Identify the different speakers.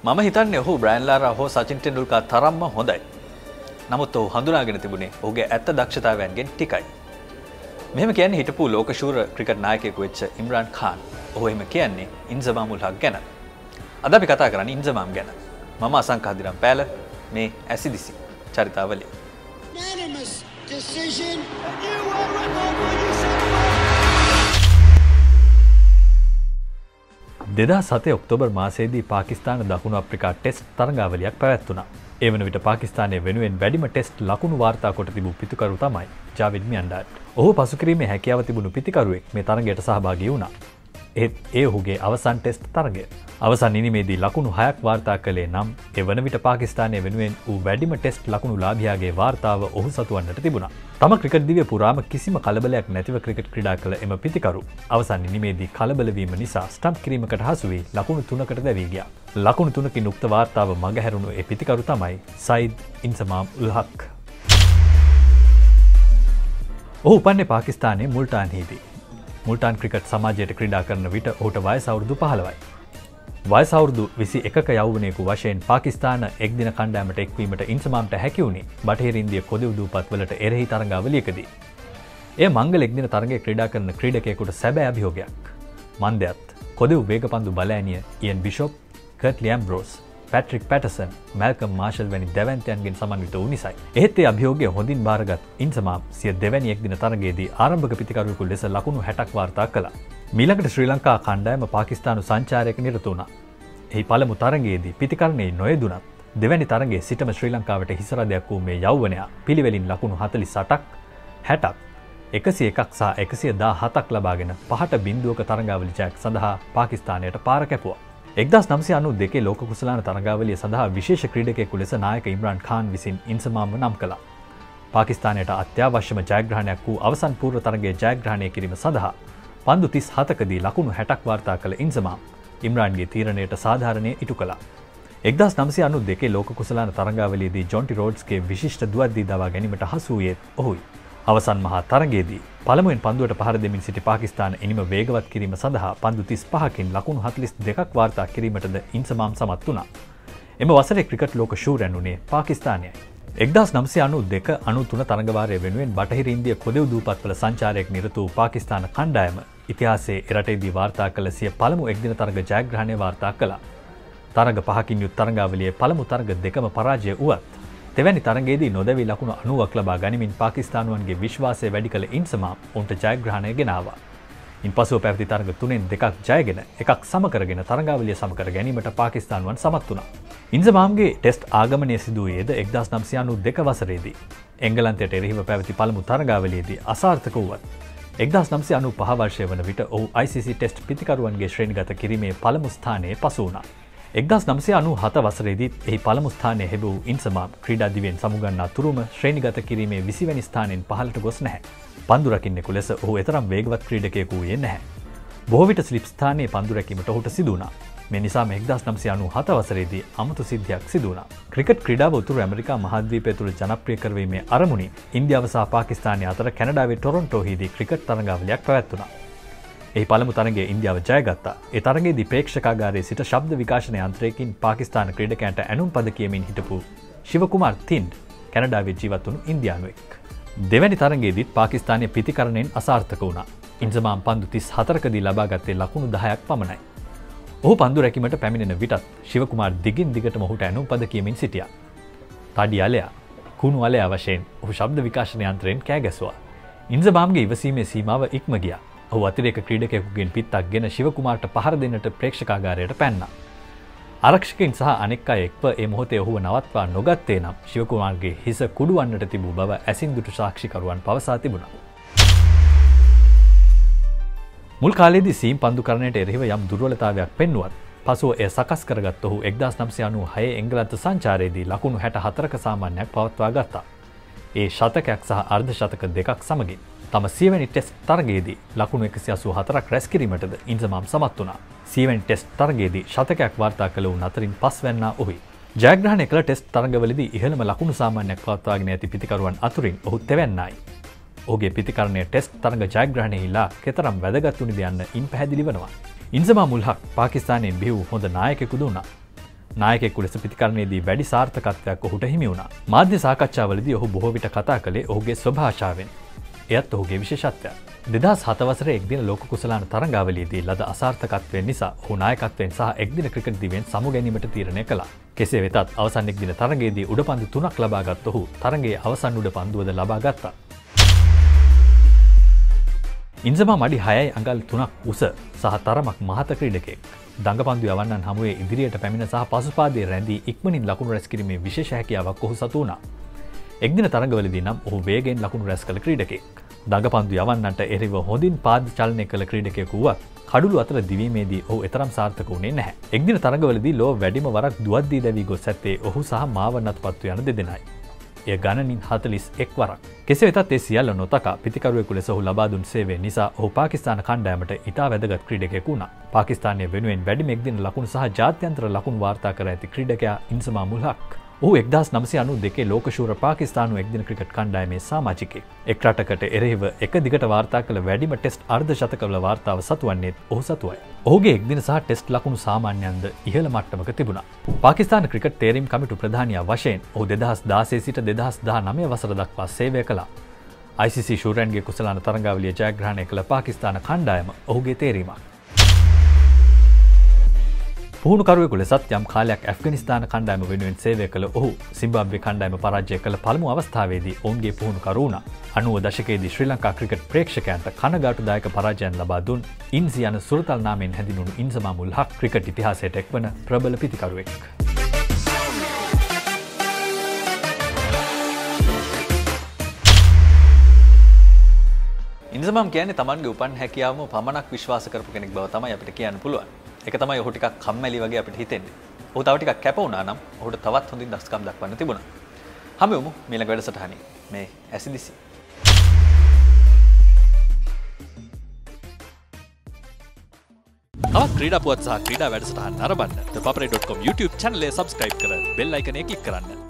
Speaker 1: මම හිතන්නේ ඔහු බ්‍රයන් ලාරා හෝ සචින් ටෙන්ඩුල්කර් තරම්ම හොඳයි. නමුත් ඔහු හඳුනාගෙන තිබුණේ ඔහුගේ ඇත්ත දක්ෂතාවයන්ගෙන් ටිකයි. මෙහෙම කියන්නේ හිටපු ලෝකශූර ක්‍රිකට් නායකයෙකු වෙච්ච ඉම්රාන් ખાન. ඔහු එහෙම කියන්නේ ඉන්සමාම් උල් හක් ගැන. අද අපි කතා කරන්නේ ඉන්සමාම් ගැන. මම අසංක හදිරම් පෑල මේ ඇසිදිසි චරිතාවලිය.
Speaker 2: Unanimous decision. You were recorded.
Speaker 3: 2007 October මාසයේදී පාකිස්තාන දකුණු අප්‍රිකා ටෙස්ට් තරඟාවලියක් පැවැත්වුණා. ඒ වන විට පාකිස්තානයේ වෙනුවෙන් වැඩිම ටෙස්ට් ලකුණු වාර්තා කොට තිබූ පිතිකරු තමයි ජාවිද් මියන්ඩාට්. ඔහු පසුකිරීමේ හැකියාව තිබුණු පිතිකරුවෙක් මේ තරගයට සහභාගී වුණා. ඒත් ඒ ඔහුගේ අවසන් ටෙස්ට් තරගය. අවසන් ඉනිමේදී ලකුණු 6ක් වාර්තා කළේ නම් ඒ වන විට පාකිස්තානයේ වෙනුවෙන් ඌ වැඩිම ටෙස්ට් ලකුණු ලාභියාගේ වාර්තාව ඔහු සතු වන්නට තිබුණා. තම ක්‍රිකට් දිවිය පුරාම කිසිම කලබලයක් නැතිව ක්‍රිකට් ක්‍රීඩා කළ එම පිතිකරු අවසන් ඉනිමේදී කලබල වීම නිසා ස්ටම්ප් කිරීමකට හසු වී ලකුණු 3කට දැවී ගියා. ලකුණු 3කින් උක්ත වාර්තාව මගහැරුණු ඒ පිතිකරු තමයි සයිද් ඉන්සමාම් උල් හක්. ඔහු උපන්නේ පාකිස්තානයේ මුල්ටාන්හිදී. මුල්ටාන් ක්‍රිකට් සමාජයට ක්‍රීඩා කරන විට ඔහුට වයස අවුරුදු 15යි. වයස අවුරුදු 21ක යෞවනයෙකු වශයෙන් පාකිස්තාන එක්දින කණ්ඩායමට එක්වීමට ඉන්සමාම්ට හැකි වුණේ බටහිර ඉන්දිය කොදෙව් දූපත්වලට එරෙහි තරඟාවලියකදී. එය මංගල එක්දින තරගයේ ක්‍රීඩා කරන ක්‍රීඩකයෙකුට සැබෑ අභියෝගයක්. මන්දයත් කොදෙව් වේගපන්දු බලෑනිය ඉයන් බිෂොප්, කර්ට්ලි ඇම්බ්‍රෝස්, පැට්‍රික් පැටර්සන්, මැල්කම් මාෂල් වැනි දැවැන්තයන්ගෙන් සමන්විත වූ නිසයි. එහෙත් ඒ අභියෝගය හොඳින් බාරගත් ඉන්සමාම් සිය දෙවැනි එක්දින තරගයේදී ආරම්භක පිතිකරුවෙකු ලෙස ලකුණු 60ක් වාර්තා කළා. මීළඟට ශ්‍රී ලංකා කණ්ඩායම පාකිස්තානු සංචාරයක නිරත වුණා. එහි පළමු තරගයේදී පිතිකරණයේ නොයෙදුනත් දෙවැනි තරගයේ සිටම ශ්‍රී ලංකාවට හිසරදයක් වූ මේ යෞවනයා පිළිවෙලින් ලකුණු 48ක්, 60ක්, 101ක් සහ 117ක් ලබාගෙන පහට බිඳුවක තරඟාවලි ජයක් සඳහා පාකිස්තානයට පාර කැපුවා. 1992 ලෝක කුසලාන තරඟාවලිය සඳහා විශේෂ ක්‍රීඩකයෙකු ලෙස නායක ඉම්රාන් ખાન විසින් ඉන්සමාම්ව නම් කළා. පාකිස්තානයට අත්‍යවශ්‍යම ජයග්‍රහණයක් වූ අවසන් පූර්ව තරගයේ ජයග්‍රහණය කිරීම සඳහා පන්දු 37කදී ලකුණු 60ක් වාර්තා කළ ඉන්සමාම් ඉම්රාන්ගේ තීරණයට සාධාරණය ඉටු කළා. 1992 ලෝක කුසලාන තරඟාවලියේදී ජොන්ටි රෝඩ්ස්ගේ විශිෂ්ට දුවද්දී දවා ගැනීමට හසු වූයේ ඔහුයි. අවසන් මහා තරගයේදී පළමුවෙන් පන්දුවට පහර දෙමින් සිටි පාකිස්තාන ඉනිම වේගවත් කිරීම සඳහා පන්දු 35කින් ලකුණු 42ක් වාර්තා කිරීමටද ඉන්සමාම් සමත් වුණා. එම වසරේ ක්‍රිකට් ලෝක ශූරයන් වුණේ පාකිස්තානයයි. 1992-93 තරඟවාරය වෙනුවෙන් බටහිර ඉන්දිය කොදෙව් දූපත්වල සංචාරයක් නිරත වූ පාකිස්තාන කණ්ඩායම ඉතිහාසයේ එරටේදී වාර්තා කළ සිය පළමු එක්දින තරග ජයග්‍රහණය වාර්තා කළා. තරග 5කින් යුත් තරඟාවලියේ පළමු තරග දෙකම පරාජය වුවත් දෙවැනි තරගයේදී නොදැවී ලකුණු 90ක් ලබා ගනිමින් පාකිස්තානුවන්ගේ විශ්වාසය වැඩි කළ ඉන්සමාම් උන්ට ජයග්‍රහණය ගෙනාවා. ඉන්පසුව පැවති තරග 3න් 2ක් ජයගෙන එකක් සම කරගෙන තරඟාවලිය සම කර ගැනීමට පාකිස්තානුවන් සමත් වුණා. ඉන්සමාම්ගේ ටෙස්ට් ආගමනය සිදු වූයේද 1992 වසරේදී. එංගලන්තයට එරෙහිව පැවති පළමු තරඟාවලියේදී අසාර්ථක වුවත් 1995 වර්ෂය වන විට ඔහු ICC ටෙස්ට් පිතිකරුවන්ගේ ශ්‍රේණිගත කිරීමේ පළමු ස්ථානයේ පසු වුණා. 1997 වසරේදීත් එහි පළමු ස්ථානය ලැබූ ඉන්සමාම් ක්‍රීඩා දිවියෙන් සමුගන්නා තුරුම ශ්‍රේණිගත කිරීමේ 20 වැනි ස්ථානයෙන් පහළට ගොස් නැහැ. පන්දු රකින්නෙකු ලෙස ඔහු එතරම් වේගවත් ක්‍රීඩකයෙකු වූයේ නැහැ. බොහෝ විට ස්ලිප් ස්ථානයේ පන්දු රැකීමට ඔහුට සිදු වුණා. මේ නිසාම 1997 වසරේදී අමුතු සිද්ධියක් සිදු වුණා. ක්‍රිකට් ක්‍රීඩාව උතුරු ඇමරිකා මහද්වීපය තුළ ජනප්‍රිය කරවීමේ අරමුණින් ඉන්දියාව සහ පාකිස්තානය අතර කැනඩාවේ ටොරොන්ටෝහිදී ක්‍රිකට් තරඟාවලියක් පැවැත්වුණා. එහි පළමු තරගයේ ඉන්දියාව ජයගත්තා. ඒ තරගයේදී ප්‍රේක්ෂකාගාරයේ සිට ශබ්ද විකාශන යන්ත්‍රයකින් පාකිස්තාන ක්‍රීඩකයන්ට ඇනුම් පද කියමින් හිටපු ශිවකුමාර් තින්ඩ් කැනඩාවේ ජීවත් වුණු ඉන්දියානුවෙක්. දෙවැනි තරගයේදීත් පාකිස්තානයේ පිතිකරණයෙන් අසාර්ථක වුණා. ඉන්සමාම් පන්දු 34කදී ලබාගත්තේ ලකුණු 10ක් පමණයි. ඔහු පන්දු රැකීමට පැමිණෙන විටත් ශිවකුමාර් දිගින් දිගටම ඔහුට ඇනුම් පද කියමින් සිටියා. තඩි අලයා, කුණු අලයා වශයෙන් ඔහු ශබ්ද විකාශන යන්ත්‍රයෙන් කෑ ගැසුවා. ඉන්සමාම්ගේ ඉවසීමේ සීමාව ඉක්ම ගියා. ඔහු අතිරේක ක්‍රීඩකයෙකුගෙන් පිත්තක් ගෙන ශිවකුමාර්ට පහර දෙන්නට ප්‍රේක්ෂකාගාරයට පැන්නා. ආරක්ෂකයින් සහ අනෙක් අය එක්ව ඒ මොහොතේ ඔහුව නවත්වා නොගත්තේ නම් ශිවකුමාර්ගේ හිස කුඩුවන්නට තිබූ බව ඇසින් දුටු සාක්ෂිකරුවන් පවසා තිබුණා. මුල් කාලයේදී සීම් පන්දුකරණයට එරෙහිව යම් දුර්වලතාවයක් පෙන්වුවත් පසුව එය සකස් කරගත් ඔහු 1996 එංගලන්ත සංචාරයේදී ලකුණු 64ක සාමාන්‍යයක් පවත්වා ගත්තා. ඒ ශතකයක් සහ අර්ධ ශතක දෙකක් සමගින් තම 100 වැනි ටෙස්ට් තරගයේදී ලකුණු 184ක් රැස් කිරීමටද ඉන්සමාම් සමත් වුණා. 100 වැනි ටෙස්ට් තරගයේදී ශතකයක් වාර්තා කළ වූ අතරින් 5 වැන්නා ඔහුයි. ජයග්‍රහණය කළ ටෙස්ට් තරගවලදී ඉහළම ලකුණු සාමාන්‍යයක් පවත්වාගෙන ඇති පිතිකරුවන් අතුරින් ඔහු තෙවැන්නයි. ඔහුගේ පිතිකරණය ටෙස්ට් තරග ජයග්‍රහණයෙහිලා කෙතරම් වැදගත් වුණේද යන්න ඉන් පැහැදිලි වෙනවා. ඉන්සමාම් උල් හක් පාකිස්තානයෙන් බිහි වූ හොඳ නායකයෙකුද වුණා. නායකයෙකු ලෙස ප්‍රතිකරණයේදී වැඩි සාර්ථකත්වයක් ඔහුට හිමි වුණා. මාධ්‍ය සාකච්ඡාවලදී ඔහු බොහෝ විට කතා කළේ ඔහුගේ ස්වභාෂාවෙන්. එයත් ඔහුගේ විශේෂත්වයක්. 2007 වසරේ එක්දින ලෝක කුසලාන තරඟාවලියේදී ලද අසාර්ථකත්වයෙන් නිසා ඔහු නායකත්වයෙන් සහ එක්දින ක්‍රිකට් දිවියෙන් සමු ගැනීමට තීරණය කළා. කෙසේ වෙතත් අවසන් එක්දින තරඟයේදී උඩපන්දු 3ක් ලබාගත් ඔහු තරඟයේ අවසන් උඩපන්දුවද ලබා ගත්තා. ඉන්සමා මඩි 6යි අඟල් 3ක් උස සහ තරමක් මහත ක්‍රීඩකයෙක්. දඟපන්දු යවන්නන් හමුවේ ඉදිරියට පැමිණ සහ පසුපාදයේ රැඳී ඉක්මනින් ලකුණු රැස් කිරීමේ විශේෂ හැකියාවක් ඔහු සතු වුණා. එක්දින තරඟවලදී නම් ඔහු වේගයෙන් ලකුණු රැස් කළ ක්‍රීඩකයෙක්. දඟපන්දු යවන්නන්ට එරෙහිව හොඳින් පාද චලනය කළ ක්‍රීඩකයෙකු වුවත් කඩුළු අතර දිවීමේදී ඔහු එතරම් සාර්ථක වුණේ නැහැ. එක්දින තරඟවලදී ලොව වැඩිම වරක් දුවද්දී දැවී ගොස් ඇත්තේ ඔහු සහ මාවන්නත් පත්තු යන දෙදෙනයි. එය ගණනින් 41 වරක්. කෙසේ වෙතත් ඒ සියල්ල නොතකා පිතිකරුවෙකු ලෙස ඔහු ලබා දුන් සේවය නිසා ඔහු පාකිස්තාන කණ්ඩායමට ඉතා වැදගත් ක්‍රීඩකයෙකු වුණා. පාකිස්තානය වෙනුවෙන් වැඩිම එක්දින ලකුණු සහ ජාත්‍යන්තර ලකුණු වාර්තා කර ඇති ක්‍රීඩකයා ඉන්සමා මුල් හක්. ඔහු 1992 ලෝකශූර පාකිස්තානු එක්දින ක්‍රිකට් කණ්ඩායමේ සමාජිකයෙක්. එක් රටකට එරෙහිව එක දිගට වාර්තා කළ වැඩිම ටෙස්ට් අර්ධ ශතකවල වාර්තාව සතුවන්නේත් ඔහු සතුවයි. ඔහුගේ එක්දින සහ ටෙස්ට් ලකුණු සාමාන්‍යයන්ද ඉහළ මට්ටමක තිබුණා. පාකිස්තාන ක්‍රිකට් තේරීම් කමිටු ප්‍රධානියා වශයෙන් ඔහු 2016 සිට 2019 වසර දක්වා සේවය කළා. ICC ෂූරයන්ගේ කුසලාන තරඟාවලිය ජයග්‍රහණය කළ පාකිස්තාන කණ්ඩායම ඔහුගේ තේරීමක්. පුහුණුකරුවෙකු ලෙසත් යම් කාලයක් ඇෆ්ගනිස්තාන කණ්ඩායම වෙනුවෙන් සේවය කළ ඔහු සිම්බාබ්වේ කණ්ඩායම පරාජය කළ පළමු අවස්ථාවේදී ඔවුන්ගේ පුහුණුකරු වුණා. 90 දශකයේදී ශ්‍රී ලංකා ක්‍රිකට් ප්‍රේක්ෂකයන්ට කනගාටුදායක පරාජයන් ලබා දුන් ඉන්සි යන සුරතල් නාමයෙන් හැඳින්වුණු ඉන්සමා මුල් හක් ක්‍රිකට් ඉතිහාසයට එක්වන ප්‍රබල පිතිකරුවෙක්.
Speaker 1: ඉන්සමම් කියන්නේ Tamanගේ උපන් හැකියාවම පමණක් විශ්වාස කරපු කෙනෙක් බව තමයි අපිට කියන්න පුළුවන්. ඒක තමයි ඔහු ටිකක් කම්මැලි වගේ අපිට හිතෙන්නේ. ඔහු තව ටිකක් කැප වුණා නම් ඔහුට තවත් හොඳින් දක්ෂකම් දක්වන්න තිබුණා. හැමෝම ඊළඟ වැඩසටහනේ මේ ඇසිදිසි. තවත් ක්‍රීඩා පුවත් සහ ක්‍රීඩා වැඩසටහන් නරඹන්න thepaparai.com YouTube channel එක subscribe කර bell icon එක click කරන්න.